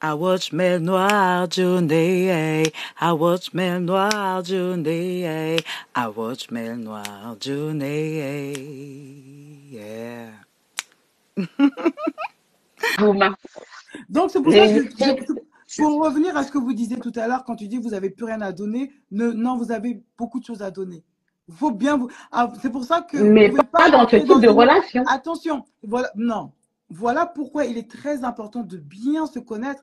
I watch mer noir journée. I watch mer noir journée. I watch mer noir journée. Yeah. Vous-même. Donc, c'est pour ça que pour revenir à ce que vous disiez tout à l'heure, quand tu dis que vous n'avez plus rien à donner, non, vous avez beaucoup de choses à donner. Il faut bien vous. C'est pour ça que vous Mais ne pouvez pas pas dans ce entrer dans type de une. relation. Attention, voilà, non. Voilà pourquoi il est très important de bien se connaître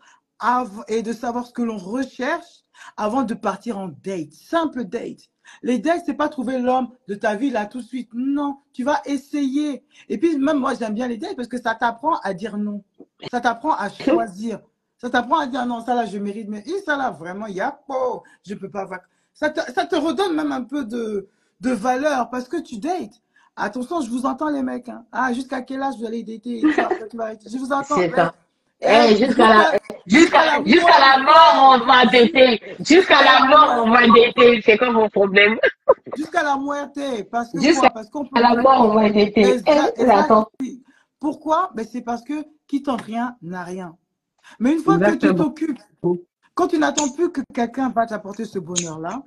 et de savoir ce que l'on recherche avant de partir en date. Simple date. Les dates, c'est pas trouver l'homme de ta vie là tout de suite. Non, tu vas essayer. Et puis même moi, j'aime bien les dates parce que ça t'apprend à dire non. Ça t'apprend à choisir. Ça t'apprend à dire non, ça là, je mérite. Mais ça là, vraiment, il y a pas. Je peux pas. Ça te redonne même un peu de valeur parce que tu dates. Attention, je vous entends les mecs. Hein. Ah, jusqu'à quel âge vous allez dater et tout, après tu vas arrêter. Je vous entends. C'est ça. Jusqu'à la Jusqu'à la mort, on va muerte. dater. Jusqu'à Jusqu'à la la mort, on va muerte. dater. C'est quoi vos problèmes? Jusqu'à la muerte. Parce que Jusqu'à quoi? Parce qu'on peut. la mort, on va dater. Mais attends. Pourquoi? Ben, c'est parce que qui tente rien n'a rien. Mais une fois que tu Exactement. t'occupes, quand tu n'attends plus que quelqu'un va t'apporter ce bonheur-là,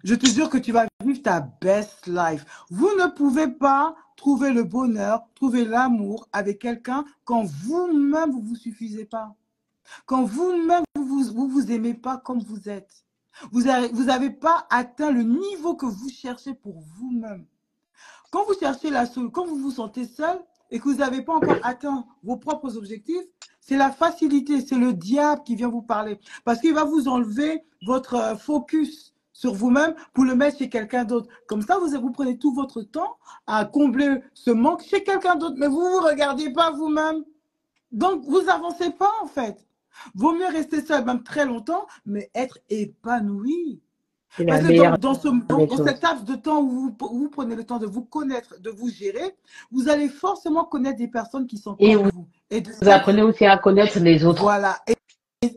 je te jure que tu vas vivre ta best life. Vous ne pouvez pas trouver le bonheur, trouver l'amour avec quelqu'un quand vous-même vous vous suffisez pas. Quand vous-même vous aimez pas comme vous êtes. Vous avez pas atteint le niveau que vous cherchez pour vous-même. Quand vous cherchez quand vous vous sentez seul et que vous n'avez pas encore atteint vos propres objectifs, c'est la facilité, c'est le diable qui vient vous parler. Parce qu'il va vous enlever votre focus sur vous-même pour le mettre chez quelqu'un d'autre. Comme ça, vous prenez tout votre temps à combler ce manque chez quelqu'un d'autre. Mais vous ne vous regardez pas vous-même. Donc, vous n'avancez pas en fait. Vaut mieux rester seul même très longtemps, mais être épanoui. C'est la Parce que meilleure des dans cette choses. laps de temps où vous prenez le temps de vous connaître, de vous gérer, vous allez forcément connaître des personnes qui sont Et comme vous vous. Et de sexe, apprenez aussi à connaître les autres. voilà, et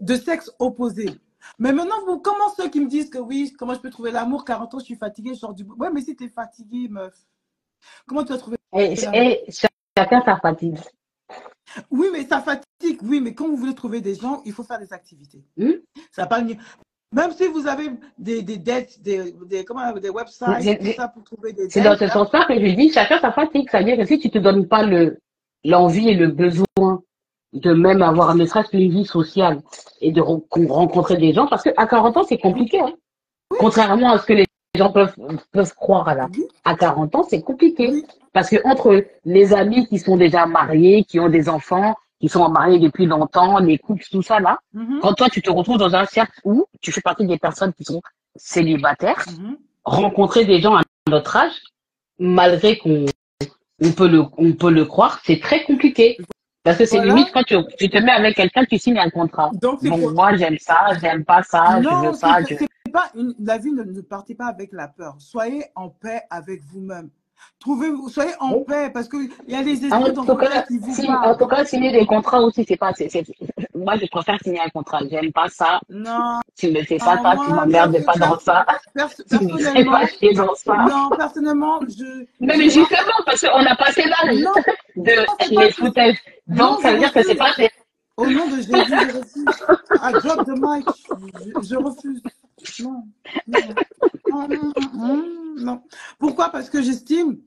de sexe opposé. Mais maintenant, comment ceux qui me disent que oui, comment je peux trouver l'amour, 40 ans, je suis fatiguée, genre du. Ouais, mais si tu es fatiguée, meuf, comment tu vas trouver l'amour? Et chacun sa fatigue. Oui, mais ça fatigue, oui, mais quand vous voulez trouver des gens, il faut faire des activités. Hmm? Ça pas même si vous avez des dates, des websites, tout ça pour trouver des C'est dans dates, ce sens-là que je dis chacun sa fatigue. C'est-à-dire que si tu te donnes pas l'envie et le besoin de même avoir ne serait-ce qu'une vie sociale et de rencontrer des gens, parce qu'à 40 ans, c'est compliqué. Hein. Contrairement à ce que les gens peuvent croire oui, à 40 ans, c'est compliqué. oui. Parce que entre les amis qui sont déjà mariés, qui ont des enfants, qui sont mariés depuis longtemps, les couples, tout ça là, Mhm, quand toi tu te retrouves dans un cercle où tu fais partie des personnes qui sont célibataires, mhm. rencontrer des gens à notre âge, malgré on peut le croire, c'est très compliqué. Parce que c'est limite Voilà. quand tu te mets avec quelqu'un, tu signes un contrat. Donc, c'est Bon, pour. moi, j'aime ça, j'aime pas ça, je veux Non, ça, je... c'est pas la vie ne partez pas avec la peur. Soyez en paix avec vous-même. Soyez en Bon. paix parce qu'il y a des En esprits dans tout votre tête cas, qui vous si, en parlent. tout cas, signer des contrats aussi, c'est pas, moi, je préfère signer un contrat. J'aime pas ça. Non, Tu me fais pas non, ça, tu moi, m'emmerdes pas dans ça. Tu me fais pas personnellement, chier dans ça. non, personnellement, Non, j'ai mais vraiment. justement, parce qu'on a passé l'âge Non, de c'est pas les que. foutaises. Donc, Non, je ça veut dire que c'est refuse. pas fait. Au nom de Jésus, je refuse. I drop the mic. Je refuse. Non, non, non, non, non, non. Pourquoi? Parce que j'estime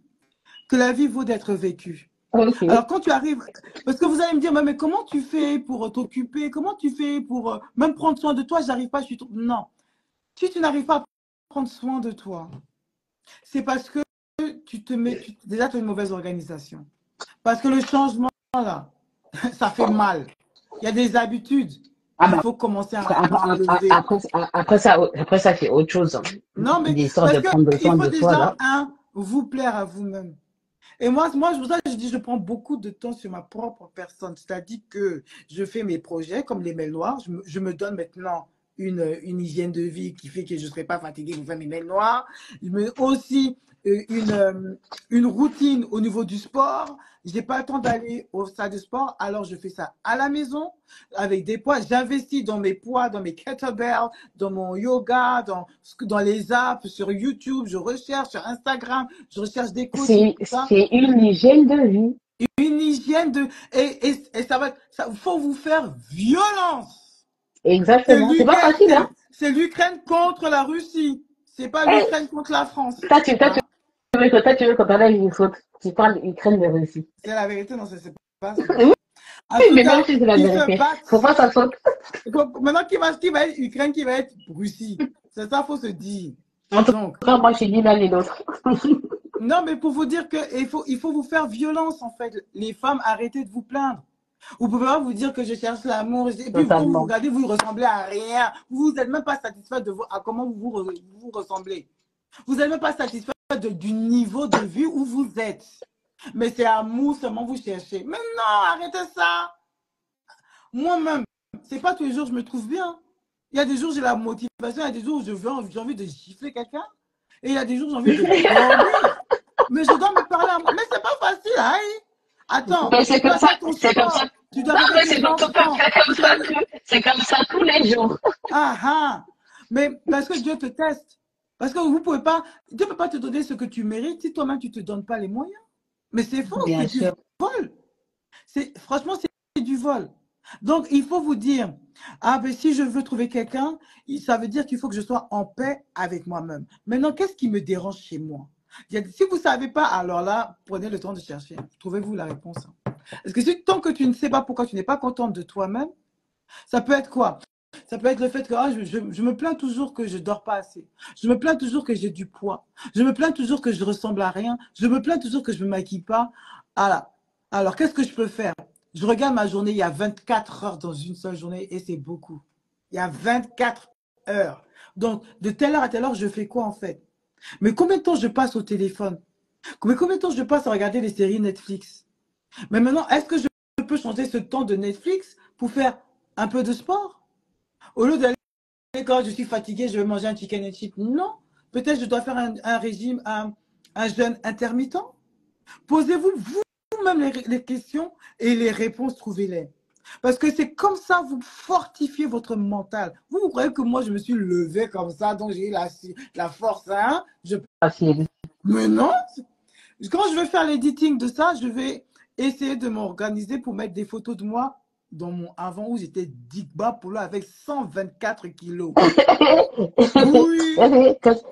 que la vie vaut d'être vécue. Ok. Alors, quand tu arrives, parce que vous allez me dire, mais comment tu fais pour t'occuper? Comment tu fais pour même prendre soin de toi? J'arrive pas, je suis trop. Non. Si tu n'arrives pas à prendre soin de toi, c'est parce que déjà, tu as une mauvaise organisation. Parce que le changement, là, ça fait mal. Il y a des habitudes Ah qu'il bah, faut commencer après, à enlever. après ça, c'est autre chose. Hein. Non, mais L'histoire de parce prendre qu'il soin faut de soi, déjà, là. vous plaire à vous-même. Et moi, c'est pour ça que je dis, je prends beaucoup de temps sur ma propre personne. C'est-à-dire que je fais mes projets comme les mails noirs. Je me donne maintenant une hygiène de vie qui fait que je ne serai pas fatiguée pour faire mes mails noires. Je mets aussi une routine au niveau du sport. Je n'ai pas le temps d'aller au stade de sport, alors je fais ça à la maison avec des poids. J'investis dans mes poids, dans mes kettlebells, dans mon yoga, dans les apps, sur YouTube. Je recherche sur Instagram, je recherche des coachs, tout ça. C'est une hygiène de vie. Une hygiène de... Et ça va... faut vous faire violence. Exactement. C'est pas facile, hein? C'est l'Ukraine contre la Russie. C'est pas Hey, l'Ukraine contre la France. toi, tu veux qu'on t'enlève une faute. Tu parles Ukraine de Russie. C'est la vérité, non, c'est pas ça. Oui, En tout mais cas, même si c'est la ils vérité. se battent. Faut pas sa faute. Maintenant, qui va être Ukraine, qui va être Russie? C'est ça, faut se dire. En tout Donc, cas, moi, je suis ni l'un ni l'autre. non, mais pour vous dire que il faut vous faire violence, en fait. Les femmes, arrêtez de vous plaindre. Vous pouvez pas vous dire que je cherche l'amour. Et puis, quand vous Totalement. regardez, vous ne ressemblez à rien. Vous n'êtes même pas satisfait de à comment vous ressemblez. Vous n'êtes même pas satisfait du niveau de vie où vous êtes. Mais c'est amour seulement vous cherchez. Mais non, arrêtez ça. Moi-même, c'est pas tous les jours que je me trouve bien. Il y a des jours où j'ai la motivation, il y a des jours où j'ai envie de gifler quelqu'un. Et il y a des jours où j'ai envie de dormir. Mais je dois me parler à moi. Mais c'est pas facile, hein? Attends, Mais c'est comme ça, c'est comme ça. Tu dois regarder tes enfants. C'est comme ça tous les jours. Ah ah. Mais parce que Dieu te teste. Parce que vous pouvez pas, Dieu ne peut pas te donner ce que tu mérites si toi-même tu ne te donnes pas les moyens. Mais c'est faux, c'est du vol. Franchement, c'est du vol. Donc, il faut vous dire, ah ben si je veux trouver quelqu'un, ça veut dire qu'il faut que je sois en paix avec moi-même. Maintenant, qu'est-ce qui me dérange chez moi? Si vous ne savez pas, alors là, prenez le temps de chercher. Trouvez-vous la réponse. Parce que tant que tu ne sais pas pourquoi tu n'es pas contente de toi-même, ça peut être quoi? Ça peut être le fait que je me plains toujours que je ne dors pas assez. Je me plains toujours que j'ai du poids. Je me plains toujours que je ressemble à rien. Je me plains toujours que je ne me maquille pas. Alors, qu'est-ce que je peux faire? Je regarde ma journée, il y a 24 heures dans une seule journée et c'est beaucoup. Il y a 24 heures. Donc, de telle heure à telle heure, je fais quoi en fait? Mais combien de temps je passe au téléphone? Mais combien de temps je passe à regarder les séries Netflix? Mais maintenant, est-ce que je peux changer ce temps de Netflix pour faire un peu de sport? Au lieu d'aller, quand je suis fatiguée, je vais manger un chicken and chips. Non. Peut-être je dois faire un régime, un jeûne intermittent. Posez-vous vous-même les questions et les réponses, trouvez-les. Parce que c'est comme ça, vous fortifiez votre mental. Vous croyez que moi, je me suis levée comme ça, donc j'ai eu la force, hein? Mais non. Quand je vais faire l'editing de ça, je vais essayer de m'organiser pour mettre des photos de moi dans mon avant où j'étais Digba Polo avec 124 kilos. Oui.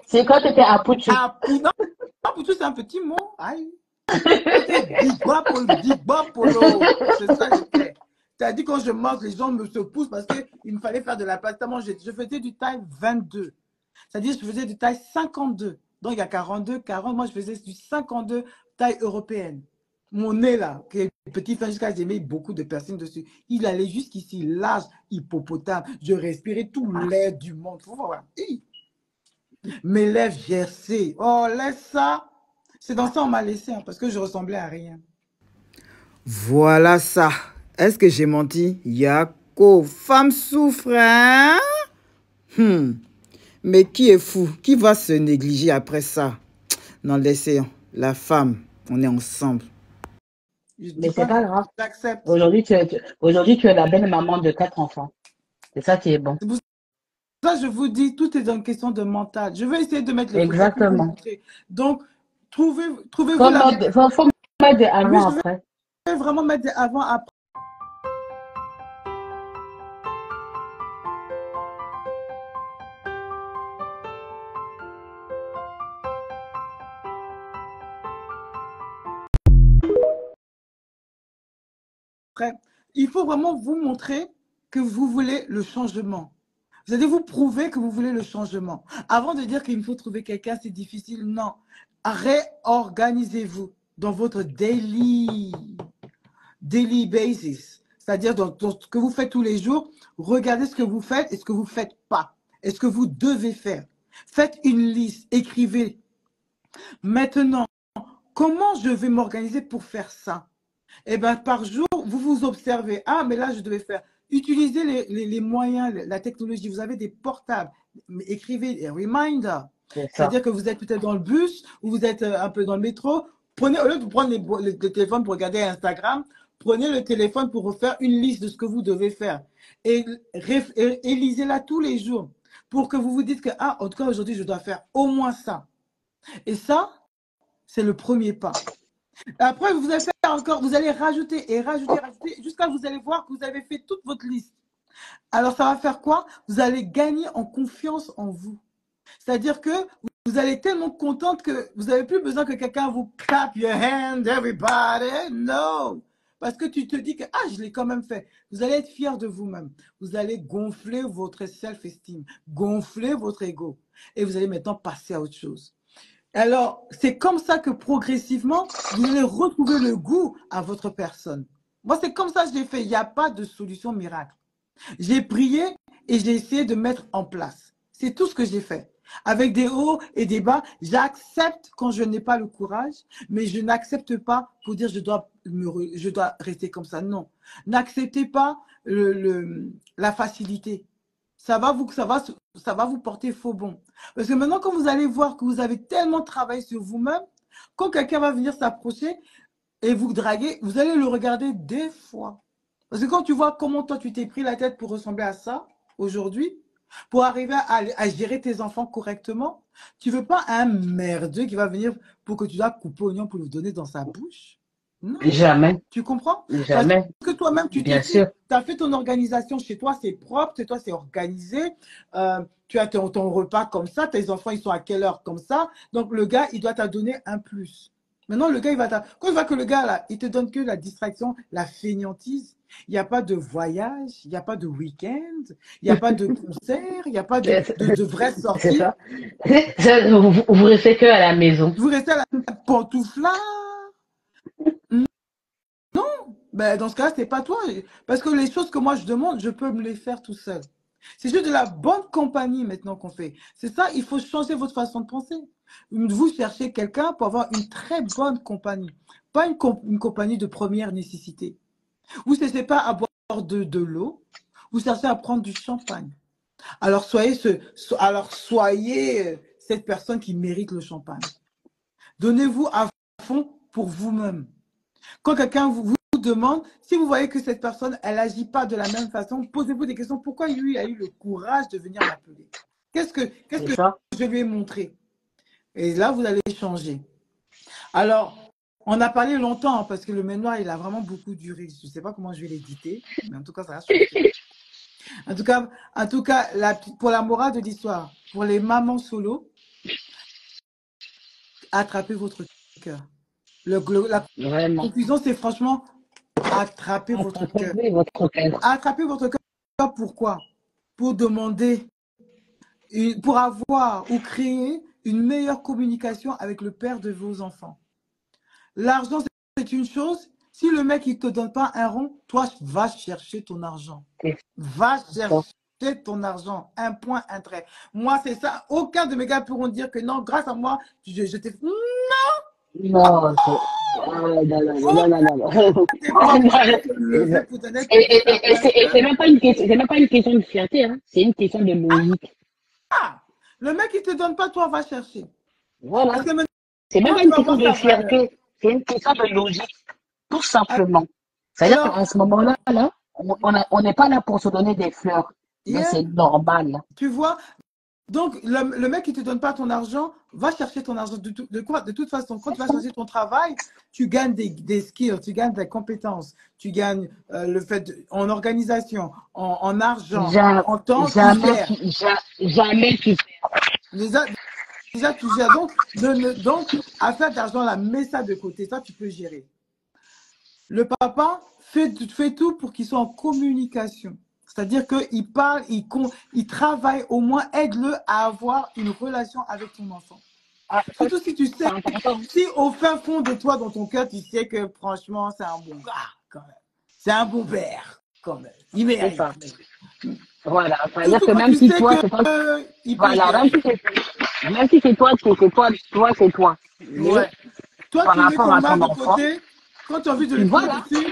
C'est quand tu étais à Pouchou. Non, Pouchou, c'est un petit mot. Aïe. Digba Polo. C'est ça que j'étais. C'est-à-dire quand je mange, les gens se poussent parce qu'il me fallait faire de la place. Je faisais du taille 22. C'est-à-dire je faisais du taille 52. Donc il y a 42, 40. Moi, je faisais du 52 taille européenne. Mon nez là, qui est petit, jusqu'à j'ai mis beaucoup de personnes dessus. Il allait jusqu'ici, large, hippopotame. Je respirais tout l'air du monde. Faut voir. Mes lèvres gercées. Oh, laisse ça. C'est dans ça qu'on m'a laissé, hein, parce que je ressemblais à rien. Voilà ça. Est-ce que j'ai menti? Yako, femme souffre, hein? Mais qui est fou? Qui va se négliger après ça? Non, laissez, la femme, on est ensemble. Mais c'est pas grave. J'accepte. Aujourd'hui, tu es la belle maman de 4 enfants. C'est ça qui est bon. C'est pour ça que je vous dis, tout est une question de mental. Je vais essayer de mettre les Exactement. Donc, trouvez-vous faut mettre des avant après. Je vais vraiment mettre des avant après. Il faut vraiment vous montrer que vous voulez le changement. Vous allez vous prouver que vous voulez le changement. Avant de dire qu'il faut trouver quelqu'un, c'est difficile. Non. Réorganisez-vous dans votre daily basis. C'est-à-dire dans ce que vous faites tous les jours. Regardez ce que vous faites et ce que vous ne faites pas. Et ce que vous devez faire. Faites une liste. Écrivez. Maintenant, comment je vais m'organiser pour faire ça? Eh bien, par jour, vous vous observez. Ah, mais là, je devais faire utilisez les moyens, la technologie. Vous avez des portables. Écrivez des reminders. C'est ça. C'est-à-dire que vous êtes peut-être dans le bus ou vous êtes un peu dans le métro. Prenez, au lieu de prendre le téléphone pour regarder Instagram, prenez le téléphone pour refaire une liste de ce que vous devez faire. Et lisez-la tous les jours pour que vous vous dites que, ah, en tout cas, aujourd'hui, je dois faire au moins ça. Et ça, c'est le premier pas. Après, vous allez faire encore, vous allez rajouter et rajouter, rajouter, jusqu'à vous allez voir que vous avez fait toute votre liste. Alors, ça va faire quoi? Vous allez gagner en confiance en vous. C'est-à-dire que vous allez être tellement contente que vous n'avez plus besoin que quelqu'un vous clap your hand, everybody. No! Parce que tu te dis que, ah, je l'ai quand même fait. Vous allez être fier de vous-même. Vous allez gonfler votre self-esteem, gonfler votre ego. Et vous allez maintenant passer à autre chose. Alors, c'est comme ça que progressivement, vous allez retrouver le goût à votre personne. Moi, c'est comme ça que je l'ai fait. Il n'y a pas de solution miracle. J'ai prié et j'ai essayé de mettre en place. C'est tout ce que j'ai fait. Avec des hauts et des bas, j'accepte quand je n'ai pas le courage, mais je n'accepte pas pour dire je dois rester comme ça. Non. N'acceptez pas la facilité. Ça va vous porter faux bon. Parce que maintenant, quand vous allez voir que vous avez tellement travaillé sur vous-même, quand quelqu'un va venir s'approcher et vous draguer, vous allez le regarder des fois. Parce que quand tu vois comment toi, tu t'es pris la tête pour ressembler à ça, aujourd'hui, pour arriver à gérer tes enfants correctement, tu ne veux pas un merdeux qui va venir pour que tu dois couper oignon pour le donner dans sa bouche. Non. Jamais. Tu comprends? Jamais. Parce que toi-même, tu as fait ton organisation chez toi, c'est propre, chez toi, c'est organisé. Tu as ton repas comme ça, tes enfants, ils sont à quelle heure comme ça. Donc, le gars, il doit te donner un plus. Maintenant, le gars, quand il voit que le gars, là, il te donne que la distraction, la fainéantise, il n'y a pas de voyage, il n'y a pas de week-end, il n'y a pas de concert, il n'y a pas de vraies sorties. C'est ça. Vous restez que à la maison. Vous restez à la pantouflard. Non, ben, dans ce cas-là, ce n'est pas toi. Parce que les choses que moi je demande, je peux me les faire tout seul. C'est juste de la bonne compagnie maintenant qu'on fait. C'est ça, il faut changer votre façon de penser. Vous cherchez quelqu'un pour avoir une très bonne compagnie. Pas une compagnie de première nécessité. Vous ne cherchez pas à boire de l'eau, vous cherchez à prendre du champagne. Alors soyez cette personne qui mérite le champagne. Donnez-vous à fond pour vous-même. Quand quelqu'un vous demande, si vous voyez que cette personne, elle n'agit pas de la même façon, posez-vous des questions. Pourquoi lui a eu le courage de venir m'appeler? Qu'est-ce que je lui ai montré? Et là, vous allez changer. Alors, on a parlé longtemps hein, parce que le mémoire, il a vraiment beaucoup duré. Je ne sais pas comment je vais l'éditer, mais en tout cas, ça va changer. En tout cas, pour la morale de l'histoire, pour les mamans solo, attrapez votre cœur. La conclusion, c'est franchement attrapez votre cœur. Attrapez votre cœur, pourquoi? Pour demander, pour avoir ou créer une meilleure communication avec le père de vos enfants. L'argent, c'est une chose. Si le mec, il ne te donne pas un rond, toi, va chercher ton argent. Va chercher ton argent. Un point, un trait. Moi, c'est ça. Aucun de mes gars pourront dire que non, grâce à moi, je t'ai... Non! Non, et c'est même pas une question de fierté, hein. C'est une question de logique. Ah, le mec, il ne te donne pas, toi, va chercher. Voilà. C'est même pas une question de fierté, c'est une question de logique, tout simplement. C'est-à-dire qu'à ce moment-là, on n'est pas là pour se donner des fleurs, mais c'est normal. Tu vois? Donc, le mec qui ne te donne pas ton argent, va chercher ton argent. De toute façon, quand tu vas chercher ton travail, tu gagnes des skills, tu gagnes des compétences, tu gagnes le fait en organisation, en argent, en temps. Jamais tu perds. Déjà, tu gères. Donc, affaire d'argent, là, mets ça de côté. Ça, tu peux gérer. Le papa fait tout pour qu'il soit en communication. C'est-à-dire qu'il parle, il travaille, au moins aide-le à avoir une relation avec ton enfant. Surtout si tu sais, si au fin fond de toi, dans ton cœur, tu sais que franchement, c'est un bon gars, quand même. C'est un bon père, quand même. Il mérite. Voilà, c'est-à-dire que même si toi, c'est toi. Voilà, même si c'est toi, c'est toi. Ouais. Toi, tu mets ton main de côté, quand tu as envie de le tirer dessus,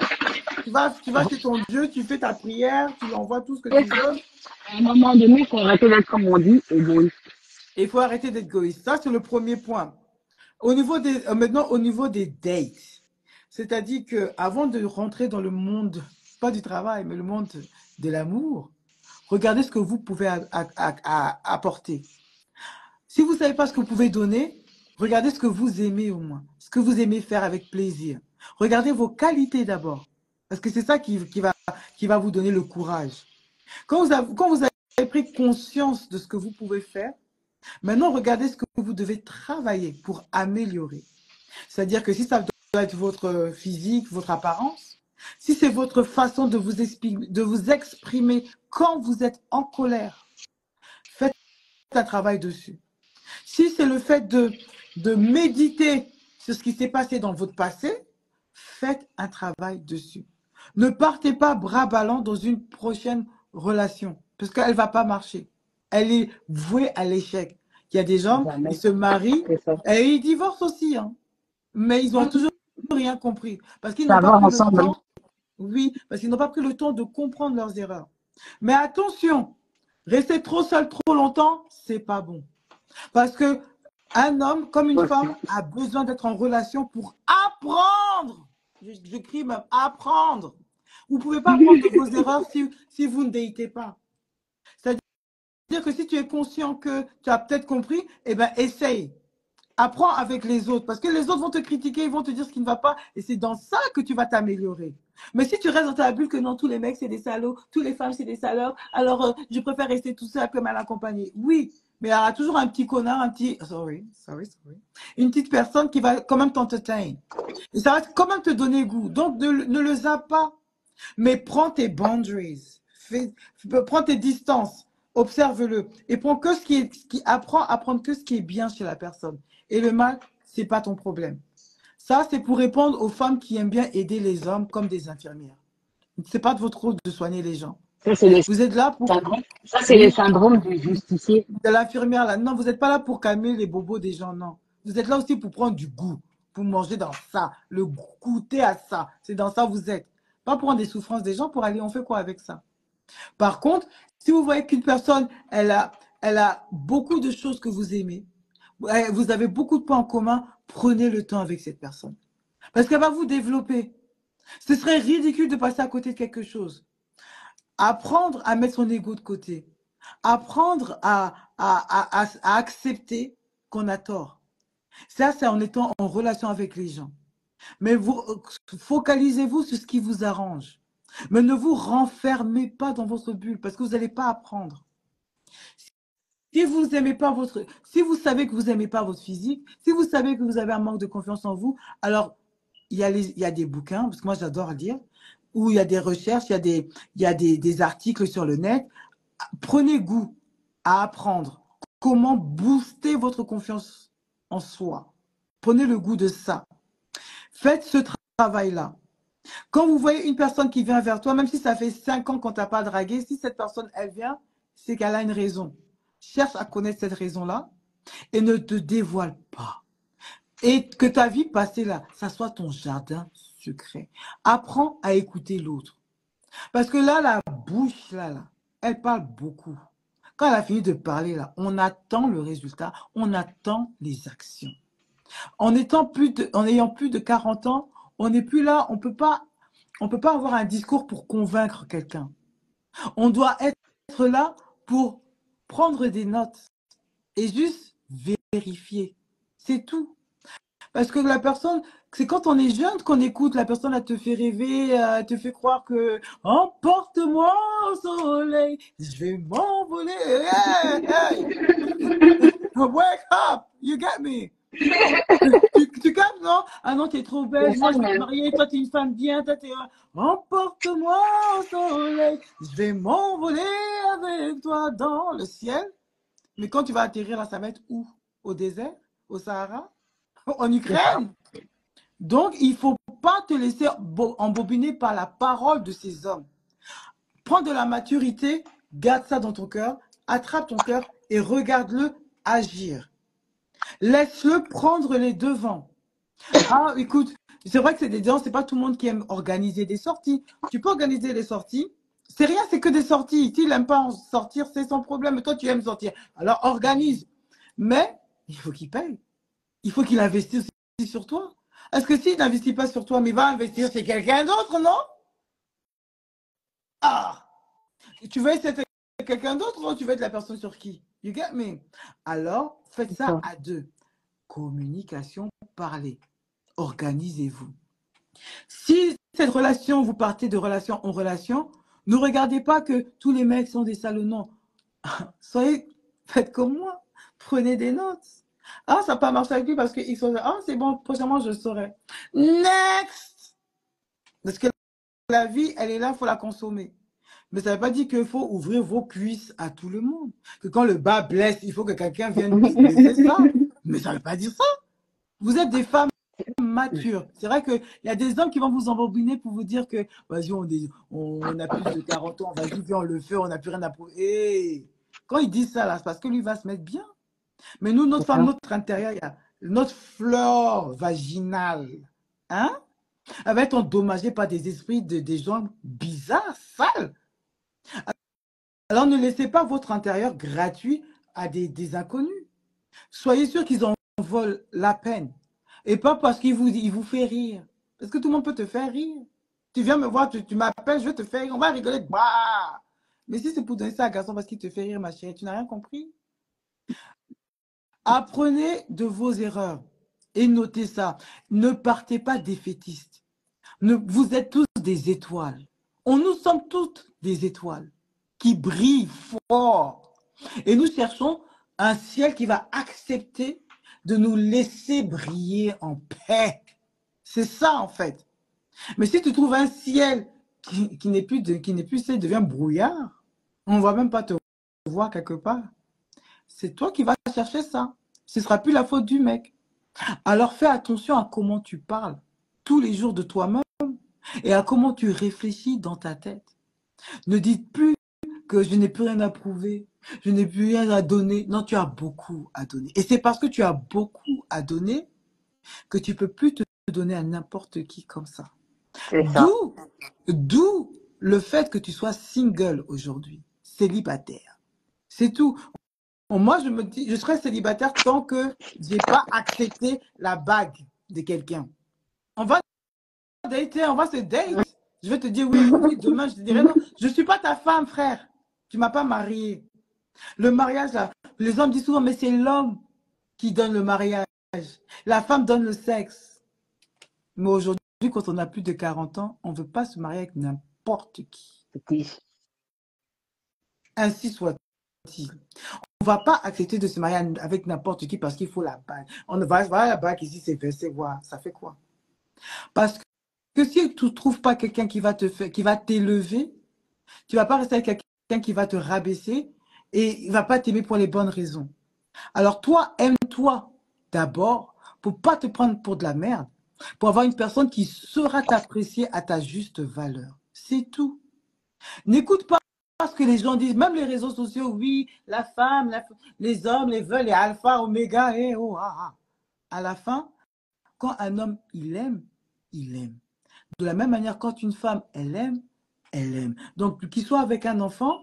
Tu vas chez ton Dieu, tu fais ta prière, tu lui envoies tout ce que tu veux. À un moment donné, il faut arrêter d'être, comme on dit, égoïste. Et il faut arrêter d'être égoïste. Ça, c'est le premier point. Maintenant, au niveau des dates, c'est-à-dire que avant de rentrer dans le monde, pas du travail, mais le monde de l'amour, regardez ce que vous pouvez apporter. Si vous ne savez pas ce que vous pouvez donner, regardez ce que vous aimez au moins, ce que vous aimez faire avec plaisir. Regardez vos qualités d'abord, parce que c'est ça qui va vous donner le courage. Quand vous avez pris conscience de ce que vous pouvez faire, maintenant regardez ce que vous devez travailler pour améliorer. C'est-à-dire que si ça doit être votre physique, votre apparence, si c'est votre façon de vous exprimer quand vous êtes en colère, faites un travail dessus. Si c'est le fait de méditer sur ce qui s'est passé dans votre passé, faites un travail dessus. Ne partez pas bras ballants dans une prochaine relation, parce qu'elle ne va pas marcher. Elle est vouée à l'échec. Il y a des gens, ils se marient et ils divorcent aussi, hein. Mais ils n'ont toujours rien compris. Parce qu'ils n'ont pas pris le temps. Oui, parce qu'ils n'ont pas pris le temps de comprendre leurs erreurs. Mais attention, rester trop seul trop longtemps, c'est pas bon. Parce que un homme, comme une femme, a besoin d'être en relation pour apprendre. Je crie même apprendre. Vous ne pouvez pas apprendre de vos erreurs si vous ne datez pas. C'est-à-dire que si tu es conscient que tu as peut-être compris, eh bien, essaye. Apprends avec les autres. Parce que les autres vont te critiquer, ils vont te dire ce qui ne va pas. Et c'est dans ça que tu vas t'améliorer. Mais si tu restes dans ta bulle que non, tous les mecs, c'est des salauds, toutes les femmes, c'est des salauds, alors je préfère rester tout seul que mal accompagné. Oui, mais il y aura toujours un petit connard, une petite personne qui va quand même t'entertain. Et ça va quand même te donner goût. Donc, ne le zappe pas. Mais prends tes boundaries. Prends tes distances. Observe-le. Et prends que apprendre que ce qui est bien chez la personne. Et le mal, c'est pas ton problème. Ça, c'est pour répondre aux femmes qui aiment bien aider les hommes comme des infirmières. C'est pas de votre rôle de soigner les gens. Vous êtes là pour... Ça, c'est le syndrome du justicier. De l'infirmière, là. Non, vous n'êtes pas là pour calmer les bobos des gens, non. Vous êtes là aussi pour prendre du goût, pour manger dans ça, le goûter à ça. C'est dans ça que vous êtes. Pas prendre des souffrances des gens pour aller, on fait quoi avec ça? Par contre, si vous voyez qu'une personne, elle a beaucoup de choses que vous aimez, vous avez beaucoup de points en commun, prenez le temps avec cette personne. Parce qu'elle va vous développer. Ce serait ridicule de passer à côté de quelque chose. Apprendre à mettre son ego de côté. Apprendre à accepter qu'on a tort. Ça, c'est en étant en relation avec les gens. Mais focalisez-vous sur ce qui vous arrange. Mais ne vous renfermez pas dans votre bulle parce que vous n'allez pas apprendre. Si vous savez que vous n'aimez pas votre physique, si vous savez que vous avez un manque de confiance en vous, alors il y a des bouquins, parce que moi j'adore lire, où il y a des recherches, il y a des articles sur le net. Prenez goût à apprendre comment booster votre confiance en soi. Prenez le goût de ça. Faites ce travail-là. Quand vous voyez une personne qui vient vers toi, même si ça fait 5 ans qu'on t'a pas dragué, si cette personne, elle vient, c'est qu'elle a une raison. Cherche à connaître cette raison-là et ne te dévoile pas. Et que ta vie passée là, ça soit ton jardin secret. Apprends à écouter l'autre. Parce que là, la bouche, là, elle parle beaucoup. Quand elle a fini de parler, là, on attend le résultat, on attend les actions. En ayant plus de 40 ans, on n'est plus là, on peut pas avoir un discours pour convaincre quelqu'un. On doit être là pour prendre des notes et juste vérifier. C'est tout. Parce que la personne, c'est quand on est jeune qu'on écoute, la personne, elle te fait rêver, elle te fait croire que emporte-moi au soleil, je vais m'envoler. Hey, hey. Wake up, you get me. Tu captes, non? Ah non, t'es trop belle, moi je vais te marier, toi t'es une femme bien, toi t'es... Emporte-moi au soleil, je vais m'envoler avec toi dans le ciel. Mais quand tu vas atterrir là, ça va être où? Au désert? Au Sahara? En Ukraine? Donc, il ne faut pas te laisser embobiner par la parole de ces hommes. Prends de la maturité, garde ça dans ton cœur, attrape ton cœur et regarde-le agir. Laisse-le prendre les devants. Ah, écoute, c'est vrai que c'est des gens, c'est pas tout le monde qui aime organiser des sorties. Tu peux organiser des sorties. C'est rien, c'est que des sorties. S'il n'aime pas en sortir, c'est son problème. Mais toi, tu aimes sortir. Alors, organise. Mais il faut qu'il paye. Il faut qu'il investisse aussi sur toi. Est-ce que s'il n'investit pas sur toi, mais il va investir sur quelqu'un d'autre, non? Ah! Tu veux être quelqu'un d'autre ou tu veux être la personne sur qui? You get me? Alors, faites ça D'accord. à deux. Communication, parlez. Organisez-vous. Si cette relation, vous partez de relation en relation, ne regardez pas que tous les mecs sont des salauds. Non. Faites comme moi. Prenez des notes. Ah, ça n'a pas marché avec lui parce qu'ils sont. Ah, c'est bon, prochainement, je le saurai. Next! Parce que la vie, elle est là, il faut la consommer. Mais ça ne veut pas dire qu'il faut ouvrir vos cuisses à tout le monde. Que quand le bas blesse, il faut que quelqu'un vienne blesser ça. Mais ça ne veut pas dire ça. Vous êtes des femmes matures. C'est vrai qu'il y a des hommes qui vont vous embobiner pour vous dire que vas-y, on a plus de 40 ans, vas-y, viens, on le fait, on n'a plus rien à prouver. Hey, quand ils disent ça, là, c'est parce que lui va se mettre bien. Mais nous, notre femme, notre intérieur, il y a notre flore vaginale. Hein? Elle va être endommagée par des esprits des gens bizarres, sales. Alors ne laissez pas votre intérieur gratuit à des inconnus. Soyez sûr qu'ils en valent la peine. Et pas parce qu'il vous fait rire. Parce que tout le monde peut te faire rire. Tu viens me voir, tu m'appelles, je vais te faire rire, on va rigoler. Bah! Mais si c'est pour donner ça à un garçon parce qu'il te fait rire, ma chérie, tu n'as rien compris. Apprenez de vos erreurs et notez ça. Ne partez pas défaitistes. Vous êtes tous des étoiles. Nous sommes toutes des étoiles qui brillent fort. Et nous cherchons un ciel qui va accepter de nous laisser briller en paix. C'est ça, en fait. Mais si tu trouves un ciel qui n'est plus, ça devient brouillard, on ne va même pas te voir quelque part. C'est toi qui vas chercher ça. Ce ne sera plus la faute du mec. Alors fais attention à comment tu parles tous les jours de toi-même et à comment tu réfléchis dans ta tête. Ne dites plus que je n'ai plus rien à prouver, je n'ai plus rien à donner. Non, tu as beaucoup à donner. Et c'est parce que tu as beaucoup à donner que tu ne peux plus te donner à n'importe qui comme ça. D'où le fait que tu sois single aujourd'hui, célibataire. C'est tout. Moi, je me dis, je serai célibataire tant que je n'ai pas accepté la bague de quelqu'un. On va dater, on va se date. Je vais te dire oui aujourd'hui, demain je te dirai non. Je ne suis pas ta femme, frère. Tu ne m'as pas marié. Le mariage, là, les hommes disent souvent, mais c'est l'homme qui donne le mariage. La femme donne le sexe. Mais aujourd'hui, quand on a plus de 40 ans, on ne veut pas se marier avec n'importe qui. Ainsi soit-il. On ne va pas accepter de se marier avec n'importe qui parce qu'il faut la bague. On va voir la bague ici, c'est versé, voir. Ça fait quoi? Parce que si tu ne trouves pas quelqu'un qui va t'élever, tu ne vas pas rester avec quelqu'un qui va te rabaisser et il ne va pas t'aimer pour les bonnes raisons. Alors toi, aime-toi d'abord pour ne pas te prendre pour de la merde, pour avoir une personne qui saura t'apprécier à ta juste valeur. C'est tout. N'écoute pas ce que les gens disent, même les réseaux sociaux, oui, la femme, les hommes les veulent, les alpha, oméga, et oh, ah, ah. À la fin, quand un homme, il aime, il aime. De la même manière, quand une femme, elle aime, elle aime. Donc, qu'il soit avec un enfant,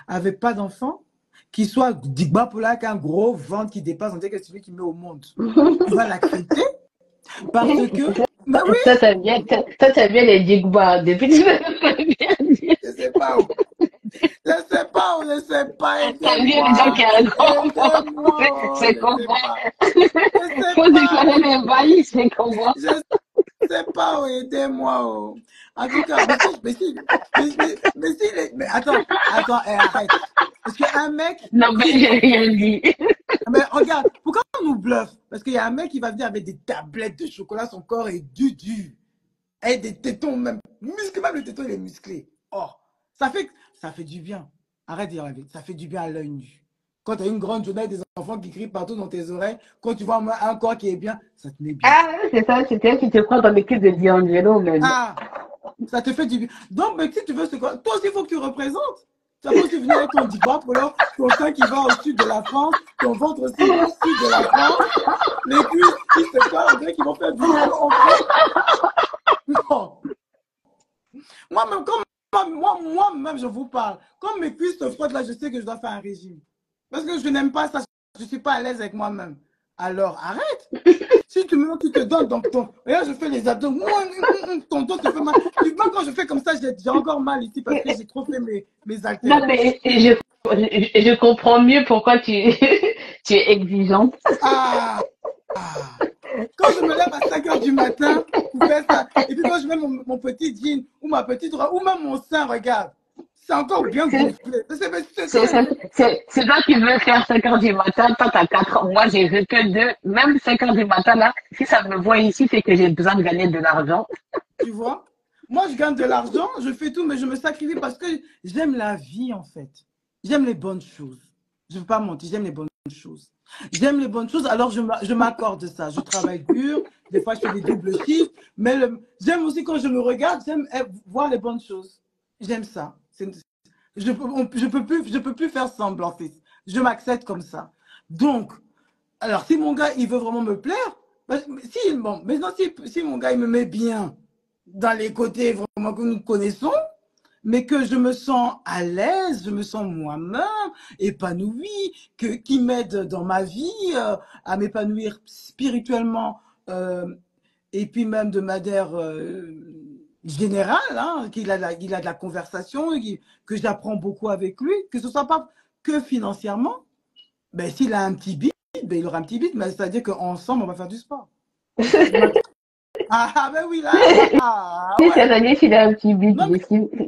avec pas d'enfant, qu'il soit digba pour là, avec un gros ventre qui dépasse, on dirait que c'est celui qui met au monde. Tu vas l'accepter parce que... Bah oui. Ça, t'aimes bien les digba. Depuis tu veux bien dire. Je sais pas où. Je sais pas où, je sais pas. T'aimes bien les gens qui ont un grand. C'est comment? Faut déclarer les bails, c'est comment? Je sais pas où, aidez-moi. Oh. En tout cas, mais attends, arrête. Parce qu'un mec... Non, mais j'ai rien dit. Mais regarde, pourquoi on nous bluffe? Parce qu'il y a un mec qui va venir avec des tablettes de chocolat, son corps est dur. Et des tétons même, musclés, même le téton il est musclé. Oh, ça fait du bien. Arrête d'y rêver, ça fait du bien à l'œil nu. Quand tu as une grande journée, des enfants qui crient partout dans tes oreilles, quand tu vois un corps qui est bien, ça te met bien. Ah, c'est ça, c'est elle qui te prend dans l'équipe de D'Angelo même. Ah, ça te fait du bien. Donc, mais si tu veux toi aussi, il faut que tu représentes. Ça peut aussi venir avec ton diplôme, ton sein qui va au sud de la France, ton ventre aussi au sud de la France. mes cuisses, ils se parlent, on dirait qu'ils vont faire du jeu en fait. Non. Moi-même, moi-même, je vous parle. Comme mes cuisses se frottent là, je sais que je dois faire un régime. Parce que je n'aime pas ça, je ne suis pas à l'aise avec moi-même. Alors, arrête. Si tu te donnes dans ton... Regarde, je fais les abdos. Ton dos te fait mal. Moi, quand je fais comme ça, j'ai encore mal ici parce que j'ai trop fait mes haltères. Non, mais je comprends mieux pourquoi tu es exigeante. Ah, quand je me lève à 5 heures du matin pour faire ça, et puis quand je mets mon petit jean ou ma petite robe, ou même mon sein, regarde, c'est encore bien gonflé. C'est toi qui veux faire 5 heures du matin, toi t'as 4 ans. Moi, j'ai vu que 2. Même 5 heures du matin, là, si ça me voit ici, c'est que j'ai besoin de gagner de l'argent. Tu vois? Moi, je gagne de l'argent, je fais tout, mais je me sacrifie parce que j'aime la vie, en fait. J'aime les bonnes choses. Je ne veux pas mentir, j'aime les bonnes choses. J'aime les bonnes choses, alors je m'accorde ça. Je travaille dur, des fois je fais des doubles chiffres, mais j'aime aussi quand je me regarde, j'aime voir les bonnes choses. J'aime ça. Je peux plus faire semblant, fils. Je m'accepte comme ça. Donc, alors si mon gars, il veut vraiment me plaire, bon, maintenant si mon gars, il me met bien dans les côtés vraiment que nous connaissons, mais que je me sens à l'aise, je me sens moi-même, épanouie, qui m'aide dans ma vie à m'épanouir spirituellement et puis même de manière générale, hein, qu'il a de la conversation, que j'apprends beaucoup avec lui, que ce soit pas que financièrement. Ben, s'il a un petit bit, ben, il aura un petit bit, mais c'est-à-dire qu'ensemble, on va faire du sport. Ah, ben oui, là. Si cette année, s'il a un petit bit,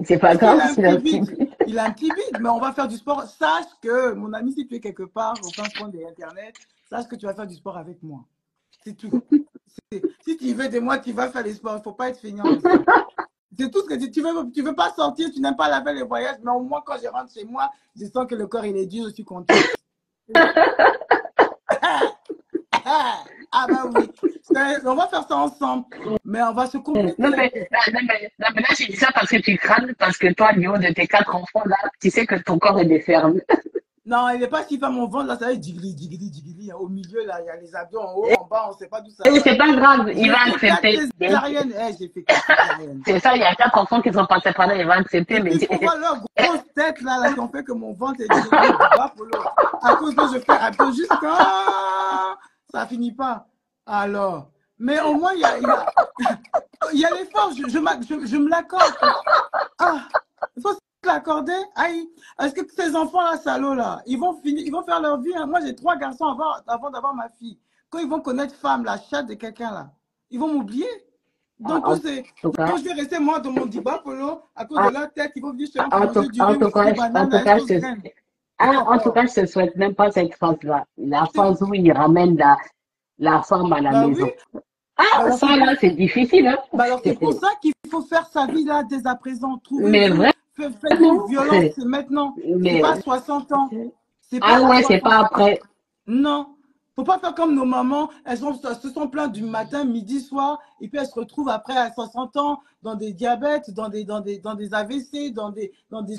c'est pas grave s'il a un petit bit. Il a un petit bit, mais on va faire du sport. Sache que, mon ami, si tu es quelque part au fin fond de Internet, sache que tu vas faire du sport avec moi. C'est tout. Si tu veux de moi, tu vas faire les sports. Il ne faut pas être feignant. C'est tout ce que tu veux pas sortir, tu n'aimes pas la faire les voyages, mais au moins, quand je rentre chez moi, je sens que le corps, il est dur, je suis contente. Ah bah oui, on va faire ça ensemble, mais on va se compléter. Non, mais là, j'ai dit ça parce que tu crânes, parce que toi, du haut de tes 4 enfants, là, tu sais que ton corps est défermé. Non, il n'est pas si fait mon ventre, là, ça va être digili. Au milieu, là, il y a les abdos, en haut, en bas, on ne sait pas d'où ça va. C'est pas grave, il va accepter. J'ai fait 4 césariennes. C'est ça, il y a 4 enfants qui sont passés par là, il va accepter. Mais il faut voir leur grosse tête, là, qui ont fait que mon ventre est digili. À cause que je fais abdos jusqu'à... Ça finit pas. Alors, mais au moins, il y a l'effort, je me l'accorde. Ah, il faut se l'accorder. Aïe, est-ce que ces enfants-là, salauds, là, ils vont faire leur vie. Hein. Moi, j'ai 3 garçons avant d'avoir ma fille. Quand ils vont connaître femme, la chatte de quelqu'un, là, ils vont m'oublier. Donc, quand je vais rester, moi, dans mon diba polo, à cause de leur tête, ils vont venir chez moi manger du riz, en tout cas, je ne souhaite même pas cette phase-là. La phase où il ramène la femme à la maison. Oui. Ah, ça là, c'est difficile. Hein? Alors, c'est pour ça qu'il faut faire sa vie là dès à présent. Faire une violence, c'est maintenant. C'est pas 60 ans. C'est pas après. Non. Faut pas faire comme nos mamans. Elles se sont plaintes du matin, midi, soir. Et puis elles se retrouvent après à 60 ans dans des diabètes, dans des AVC, dans des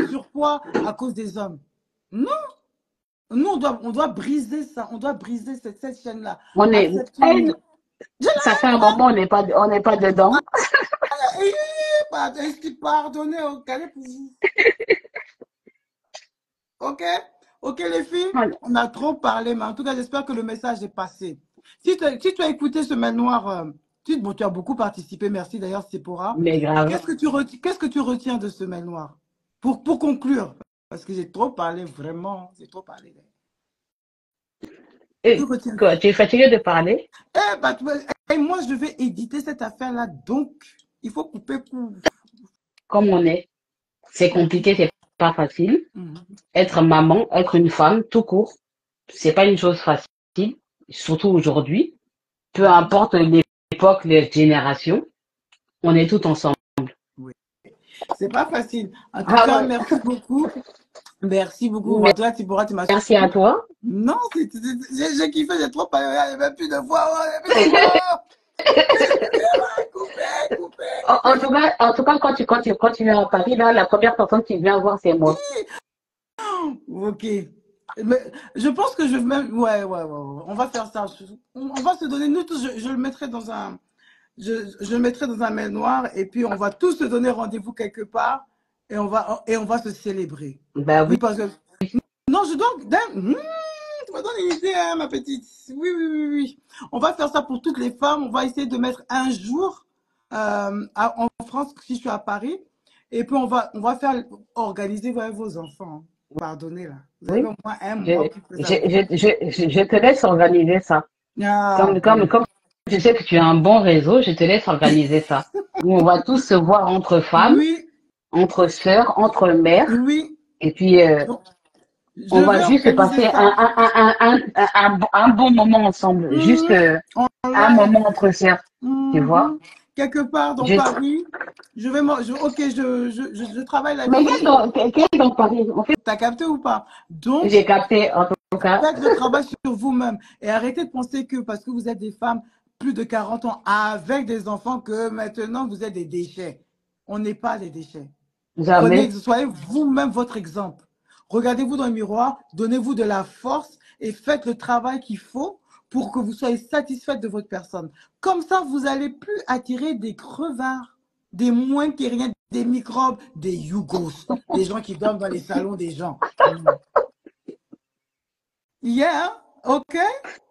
surpoids à cause des hommes. Non. Nous, on doit briser ça. On doit briser cette chaîne-là. Ça fait un moment, on n'est pas dedans. Pardonnez, pour vous. Ok, les filles, on a trop parlé, mais en tout cas, j'espère que le message est passé. Si tu as écouté ce mail noir, tu as beaucoup participé, merci d'ailleurs, Sephora. Mais grave. Qu'est-ce que tu retiens de ce mail noir pour conclure? Parce que j'ai trop parlé, vraiment, j'ai trop parlé. Quoi, tu es fatigué de parler? Moi, je vais éditer cette affaire-là, donc il faut couper pour... Comme on est, c'est compliqué, c'est pas facile. Être maman, être une femme, tout court, c'est pas une chose facile, surtout aujourd'hui. Peu importe l'époque, les générations, on est tous ensemble. Oui. C'est pas facile. En tout cas, merci beaucoup. Merci beaucoup. Merci à toi. Non, j'ai kiffé, j'ai trop parlé. Il n'y avait plus de voix. En tout cas, quand tu viens à Paris, là, la première personne qui vient voir, c'est moi. Ok. Mais je pense que je vais même. Ouais. On va faire ça. On va se donner, nous tous, je le mettrai dans un. Je le mettrai dans un mail noir et puis on va tous se donner rendez-vous quelque part et on va se célébrer. Ben Oui, oui. parce que. Non, je dois. Tu me donnes une idée, hein, ma petite. Oui. On va faire ça pour toutes les femmes. On va essayer de mettre un jour en France, si je suis à Paris. Et puis on va faire organiser vos enfants. Pardonnez là. Vous avez Oui. au moins un Je, mois pour préparer ça. je te laisse organiser ça. Ah, bon. Comme je sais que tu as un bon réseau, je te laisse organiser ça. Où on va tous se voir entre femmes, Oui, entre sœurs, entre mères. oui. Et puis, Donc, je on va vais juste organiser passer ça. un bon moment ensemble. Juste Mhm. En un live. moment entre sœurs. Tu vois? Mhm. Quelque part dans Juste. Paris. Ok, je travaille Mais là-dessus. quel dans Paris? En fait, T'as capté ou pas? Donc, j'ai capté, en tout cas. faites le travail sur vous-même et arrêtez de penser que parce que vous êtes des femmes plus de 40 ans avec des enfants que maintenant vous êtes des déchets. On n'est pas des déchets. Jamais. Soyez vous-même votre exemple. Regardez-vous dans le miroir, donnez-vous de la force et faites le travail qu'il faut pour que vous soyez satisfaite de votre personne. Comme ça, vous n'allez plus attirer des crevards, des moins qui rien, des microbes, des yougos, des gens qui dorment dans les salons des gens. Yeah, ok?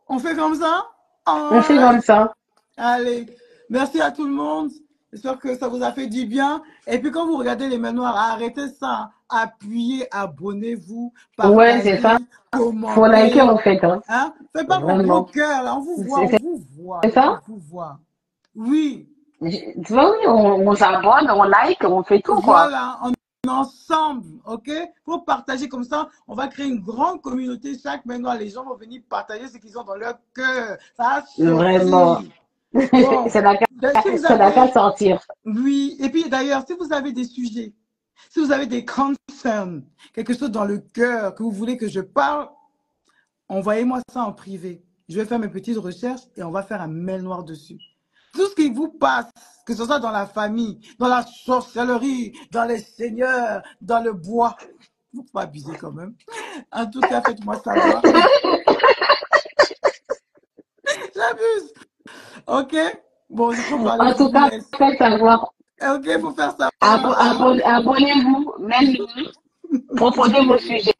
On fait comme ça? On fait Alright. comme ça. Allez, merci à tout le monde. J'espère que ça vous a fait du bien. Et puis quand vous regardez les mains noires, arrêtez ça. Appuyez, abonnez-vous, Ouais, c'est ça. partagez, Faut liker, commentez. en fait, hein. Hein? Faites pas vos gros Vraiment. cœurs, là. On vous voit, C'est on vous voit, c'est on ça? vous voit. Oui, Tu vois, oui, on s'abonne, on like, on fait tout, quoi. voilà, on est ensemble, ok? Pour partager comme ça, on va créer une grande communauté. Chaque main noire, les gens vont venir partager ce qu'ils ont dans leur cœur. Ça va Vraiment. sortir. Bon, si vous Ça n'a qu'à avez sortir. oui, et puis d'ailleurs, si vous avez des sujets, si vous avez des concerns, quelque chose dans le cœur que vous voulez que je parle, envoyez-moi ça en privé. Je vais faire mes petites recherches et on va faire un mail noir dessus. Tout ce qui vous passe, que ce soit dans la famille, dans la sorcellerie, dans les seigneurs, dans le bois, faut pas abuser quand même. En tout cas, faites-moi savoir. J'abuse. Ok? Bon, je crois parler, En je tout vous cas, laisse. faites savoir. Ok, faut faire savoir. Abonnez-vous, même proposez vos sujets,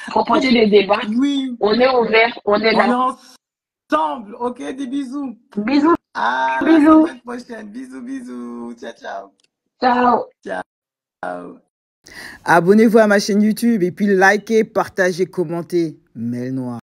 proposez des débats. Oui, On est ouvert, on est on là. est ensemble. Ok, des bisous. Bisous, À la bisous. semaine prochaine. Bisous. Ciao. Ciao. Ciao. Abonnez-vous à ma chaîne YouTube et puis likez, partagez, commentez. Mel Noir.